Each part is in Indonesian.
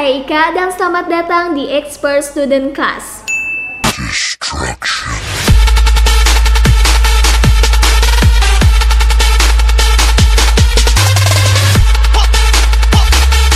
saya Ika dan selamat datang di Expert Student Class.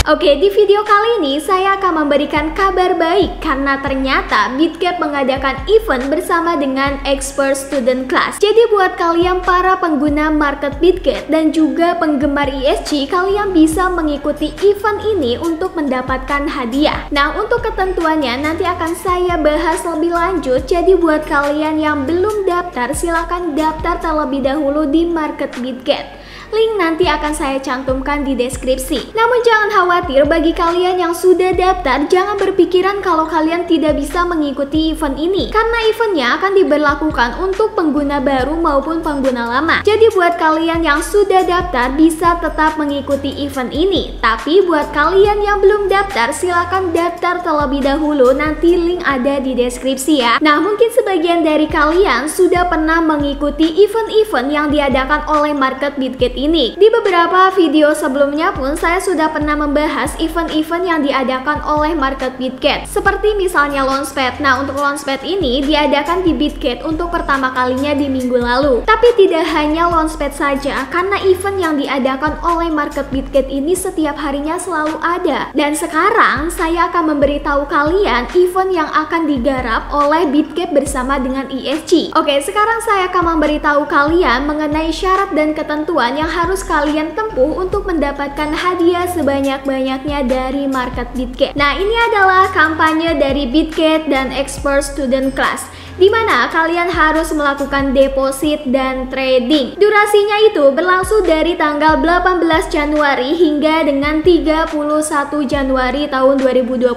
Oke, di video kali ini saya akan memberikan kabar baik karena ternyata Bitgap mengadakan event bersama dengan Expert Student Class. Jadi buat kalian para pengguna market Bitgap dan juga penggemar ESG, kalian bisa mengikuti event ini untuk mendapatkan hadiah. Nah, untuk ketentuannya nanti akan saya bahas lebih lanjut. Jadi buat kalian yang belum daftar, silahkan daftar terlebih dahulu di market Bitgap. Link nanti akan saya cantumkan di deskripsi. Namun jangan khawatir, bagi kalian yang sudah daftar, jangan berpikiran kalau kalian tidak bisa mengikuti event ini, karena eventnya akan diberlakukan untuk pengguna baru maupun pengguna lama. Jadi buat kalian yang sudah daftar bisa tetap mengikuti event ini. Tapi buat kalian yang belum daftar, silahkan daftar terlebih dahulu, nanti link ada di deskripsi ya. Nah, mungkin sebagian dari kalian sudah pernah mengikuti event-event yang diadakan oleh market Bitgap ini. Di beberapa video sebelumnya pun saya sudah pernah membahas event-event yang diadakan oleh market Bitgap, seperti misalnya Launchpad. Nah, untuk Launchpad ini diadakan di Bitgap untuk pertama kalinya di minggu lalu. Tapi tidak hanya Launchpad saja, karena event yang diadakan oleh market Bitgap ini setiap harinya selalu ada. Dan sekarang saya akan memberitahu kalian event yang akan digarap oleh Bitgap bersama dengan ESG. Oke, sekarang saya akan memberitahu kalian mengenai syarat dan ketentuan yang harus kalian tempuh untuk mendapatkan hadiah sebanyak-banyaknya dari market Bitgap. Nah, ini adalah kampanye dari Bitgap dan Expert Student Class, di mana kalian harus melakukan deposit dan trading. Durasinya itu berlangsung dari tanggal 18 Januari hingga dengan 31 Januari tahun 2022.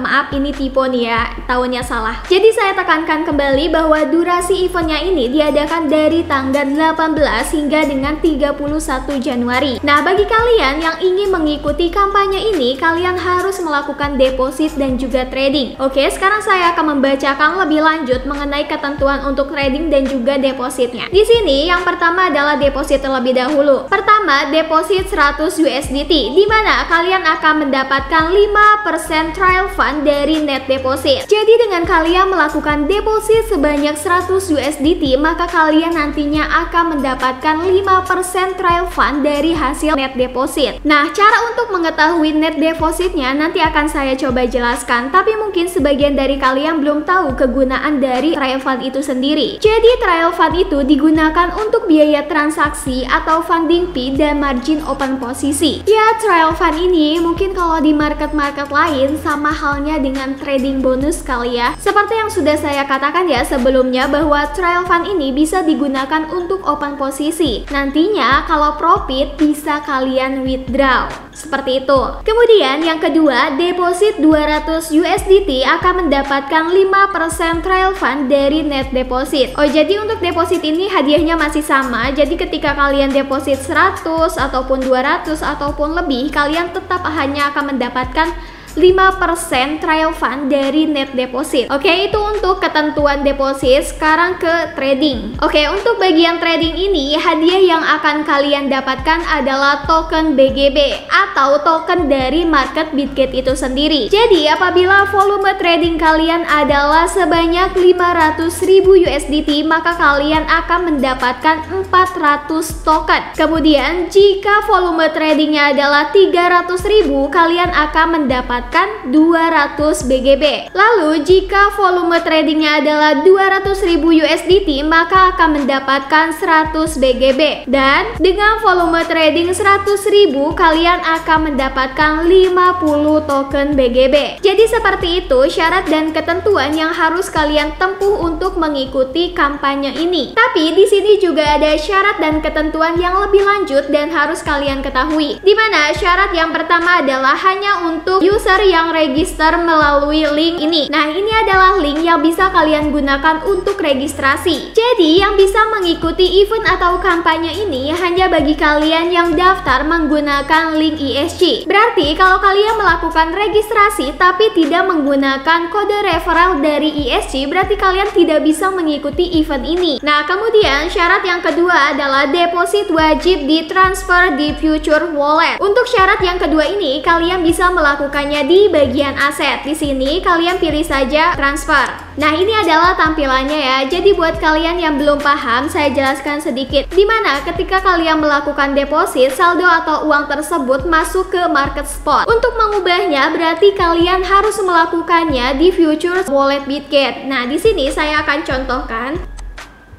Maaf, ini typo nih ya, tahunnya salah. Jadi saya tekankan kembali bahwa durasi eventnya ini diadakan dari tanggal 18 hingga dengan 31 Januari. Nah, bagi kalian yang ingin mengikuti kampanye ini, kalian harus melakukan deposit dan juga trading. Oke, sekarang saya akan membacakan lebih lanjut mengenai ketentuan untuk trading dan juga depositnya. Di sini yang pertama adalah deposit terlebih dahulu. Pertama, deposit 100 USDT, di mana kalian akan mendapatkan 5% trial fund dari net deposit. Jadi dengan kalian melakukan deposit sebanyak 100 USDT, maka kalian nantinya akan mendapatkan 5% trial fund dari hasil net deposit. Nah, cara untuk mengetahui net depositnya nanti akan saya coba jelaskan, tapi mungkin sebagian dari kalian belum tahu kegunaan dari trial fund itu sendiri. Jadi trial fund itu digunakan untuk biaya transaksi atau funding fee dan margin open posisi. Ya, trial fund ini mungkin kalau di market-market lain sama halnya dengan trading bonus kali ya. Seperti yang sudah saya katakan ya sebelumnya, bahwa trial fund ini bisa digunakan untuk open posisi. Nantinya kalau profit bisa kalian withdraw. Seperti itu. Kemudian yang kedua, deposit 200 USDT akan mendapatkan 5% trial fund dari net deposit. Oh, jadi untuk deposit ini hadiahnya masih sama. Jadi ketika kalian deposit 100 ataupun 200 ataupun lebih, kalian tetap hanya akan mendapatkan 5% trial fund dari net deposit. Oke, itu untuk ketentuan deposit. Sekarang ke trading. Oke, untuk bagian trading ini, hadiah yang akan kalian dapatkan adalah token BGB atau token dari market Bitgap itu sendiri. Jadi apabila volume trading kalian adalah sebanyak 500.000 USDT, maka kalian akan mendapatkan 400 token. Kemudian jika volume tradingnya adalah 300.000, kalian akan mendapatkan 200 BGB. Lalu jika volume tradingnya adalah 200.000 USDT, maka akan mendapatkan 100 BGB. Dan dengan volume trading 100.000, kalian akan mendapatkan 50 token BGB. Jadi seperti itu syarat dan ketentuan yang harus kalian tempuh untuk mengikuti kampanye ini. Tapi di sini juga ada syarat dan ketentuan yang lebih lanjut dan harus kalian ketahui. Di mana syarat yang pertama adalah hanya untuk user yang register melalui link ini. Nah, ini adalah link yang bisa kalian gunakan untuk registrasi. Jadi yang bisa mengikuti event atau kampanye ini hanya bagi kalian yang daftar menggunakan link ESG. Berarti kalau kalian melakukan registrasi tapi tidak menggunakan kode referral dari ESG, berarti kalian tidak bisa mengikuti event ini. Nah, kemudian syarat yang kedua adalah deposit wajib ditransfer di Future Wallet. Untuk syarat yang kedua ini, kalian bisa melakukannya contohnya di bagian aset. Di sini kalian pilih saja transfer. Nah, ini adalah tampilannya ya. Jadi buat kalian yang belum paham, saya jelaskan sedikit. Dimana ketika kalian melakukan deposit, saldo atau uang tersebut masuk ke market spot. Untuk mengubahnya berarti kalian harus melakukannya di futures wallet Bitget. Nah, di sini saya akan contohkan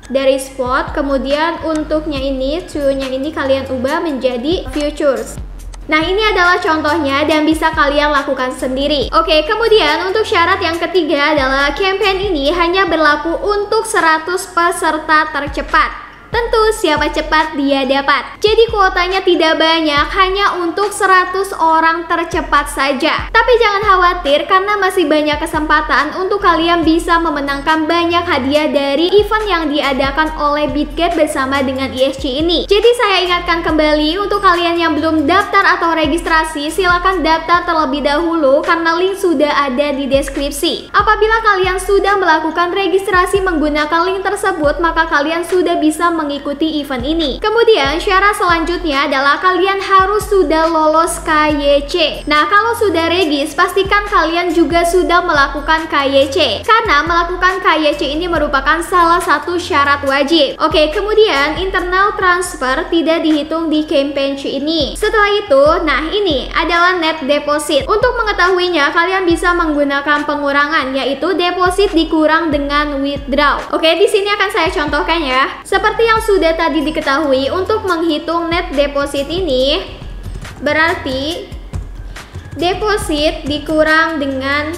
dari spot, kemudian untuknya ini, to-nya ini kalian ubah menjadi futures. Nah, ini adalah contohnya dan bisa kalian lakukan sendiri. Oke, kemudian untuk syarat yang ketiga adalah campaign ini hanya berlaku untuk 100 peserta tercepat. Tentu siapa cepat dia dapat. Jadi kuotanya tidak banyak, hanya untuk 100 orang tercepat saja. Tapi jangan khawatir karena masih banyak kesempatan untuk kalian bisa memenangkan banyak hadiah dari event yang diadakan oleh Bitget bersama dengan ESC ini. Jadi saya ingatkan kembali untuk kalian yang belum daftar atau registrasi, silakan daftar terlebih dahulu karena link sudah ada di deskripsi. Apabila kalian sudah melakukan registrasi menggunakan link tersebut, maka kalian sudah bisa mengikuti event ini. Kemudian syarat selanjutnya adalah kalian harus sudah lolos KYC. Nah, kalau sudah regis, pastikan kalian juga sudah melakukan KYC. Karena melakukan KYC ini merupakan salah satu syarat wajib. Oke, kemudian internal transfer tidak dihitung di campaign ini. Setelah itu, nah ini adalah net deposit. Untuk mengetahuinya, kalian bisa menggunakan pengurangan, yaitu deposit dikurang dengan withdraw. Oke, di sini akan saya contohkan ya. Seperti yang sudah tadi diketahui, untuk menghitung net deposit ini berarti deposit dikurang dengan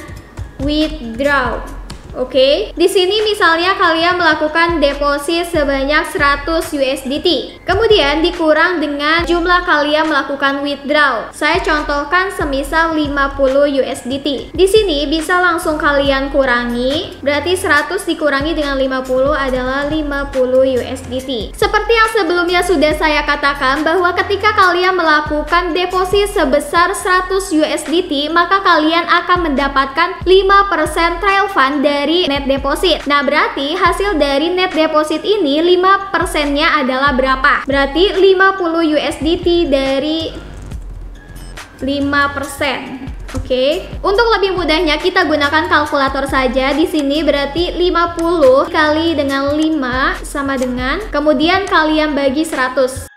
withdraw. Oke, di sini misalnya kalian melakukan deposit sebanyak 100 USDT. Kemudian dikurang dengan jumlah kalian melakukan withdraw. Saya contohkan semisal 50 USDT. Di sini bisa langsung kalian kurangi. Berarti 100 dikurangi dengan 50 adalah 50 USDT. Seperti yang sebelumnya sudah saya katakan bahwa ketika kalian melakukan deposit sebesar 100 USDT, maka kalian akan mendapatkan 5% trial fund dari net deposit. Nah, berarti hasil dari net deposit ini 5%-nya adalah berapa? Berarti 50 USDT dari 5%. Oke. Untuk lebih mudahnya kita gunakan kalkulator saja. Di sini berarti 50 kali dengan 5 sama dengan, kemudian kalian bagi 100.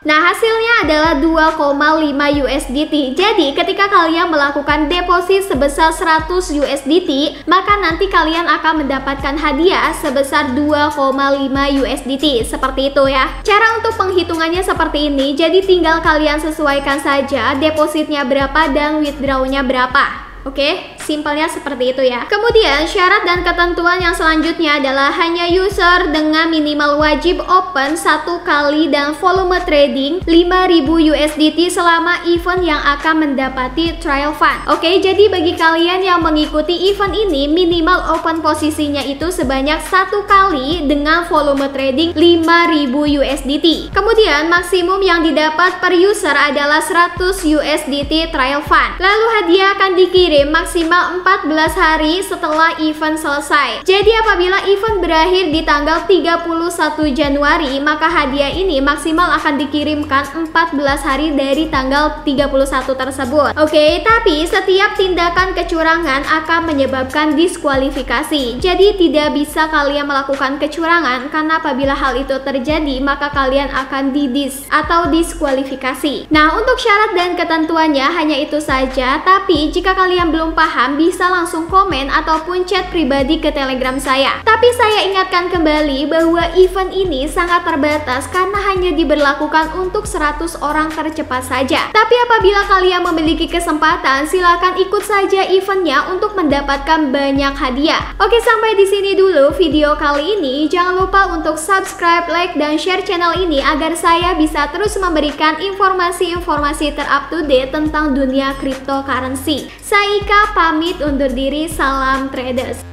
Nah, hasilnya adalah 2,5 USDT. Jadi, ketika kalian melakukan deposit sebesar 100 USDT, maka nanti kalian akan mendapatkan hadiah sebesar 2,5 USDT. Seperti itu ya. Cara untuk penghitungannya seperti ini. Jadi, tinggal kalian sesuaikan saja depositnya berapa dan withdrawnya berapa. Oke, simpelnya seperti itu ya. Kemudian syarat dan ketentuan yang selanjutnya adalah hanya user dengan minimal wajib open 1 kali dan volume trading 5.000 USDT selama event yang akan mendapati trial fund. Oke, jadi bagi kalian yang mengikuti event ini, minimal open posisinya itu sebanyak 1 kali dengan volume trading 5.000 USDT. Kemudian maksimum yang didapat per user adalah 100 USDT trial fund. Lalu hadiah akan dikirim maksimal 14 hari setelah event selesai. Jadi apabila event berakhir di tanggal 31 Januari, maka hadiah ini maksimal akan dikirimkan 14 hari dari tanggal 31 tersebut. Oke, tapi setiap tindakan kecurangan akan menyebabkan diskualifikasi. Jadi tidak bisa kalian melakukan kecurangan karena apabila hal itu terjadi, maka kalian akan didis atau diskualifikasi. Nah, untuk syarat dan ketentuannya hanya itu saja, tapi jika kalian belum paham bisa langsung komen ataupun chat pribadi ke Telegram saya. Tapi saya ingatkan kembali bahwa event ini sangat terbatas karena hanya diberlakukan untuk 100 orang tercepat saja. Tapi apabila kalian memiliki kesempatan, silakan ikut saja eventnya untuk mendapatkan banyak hadiah. Oke, sampai di sini dulu video kali ini. Jangan lupa untuk subscribe, like, dan share channel ini agar saya bisa terus memberikan informasi-informasi terupdate tentang dunia cryptocurrency. Saya Ika pamit undur diri, salam traders.